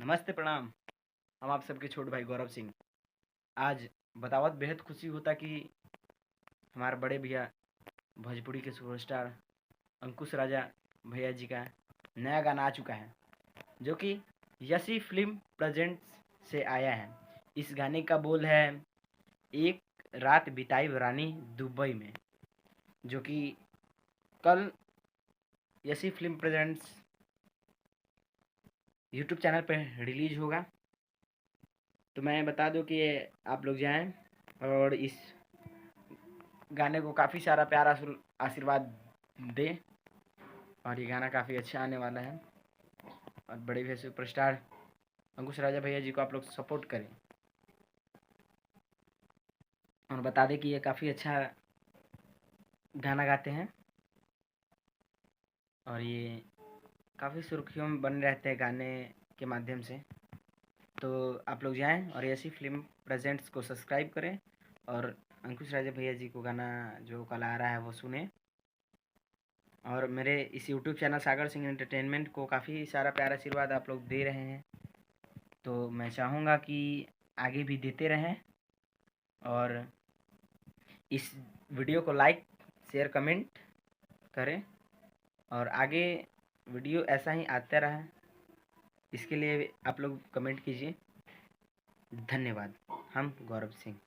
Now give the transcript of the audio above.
नमस्ते प्रणाम। हम आप सबके छोटे भाई गौरव सिंह। आज बतावत बेहद खुशी होता कि हमारे बड़े भैया भोजपुरी के सुपरस्टार अंकुश राजा भैया जी का नया गाना आ चुका है, जो कि यशी फिल्म प्रेजेंट्स से आया है। इस गाने का बोल है एक रात बिताई रानी दुबई में, जो कि कल Yeshi film presents YouTube channel पर रिलीज होगा। तो मैं बता दूं कि आप लोग जाएं और इस गाने को काफ़ी सारा प्यार आशीर्वाद दें, और ये गाना काफ़ी अच्छा आने वाला है। और बड़े भैया सुपरस्टार अंकुश राजा भैया जी को आप लोग सपोर्ट करें, और बता दें कि ये काफ़ी अच्छा गाना गाते हैं और ये काफ़ी सुर्खियों में बने रहते हैं गाने के माध्यम से। तो आप लोग जाएं और ऐसी फिल्म प्रेजेंट्स को सब्सक्राइब करें और अंकुश राजा भैया जी को गाना जो कल आ रहा है वो सुने। और मेरे इस YouTube channel Sagar Singh entertainment को काफ़ी सारा प्यार आशीर्वाद आप लोग दे रहे हैं, तो मैं चाहूँगा कि आगे भी देते रहें। और इस वीडियो को लाइक शेयर कमेंट करें, और आगे वीडियो ऐसा ही आता रहे, इसके लिए आप लोग कमेंट कीजिए। धन्यवाद। हम गौरव सिंह।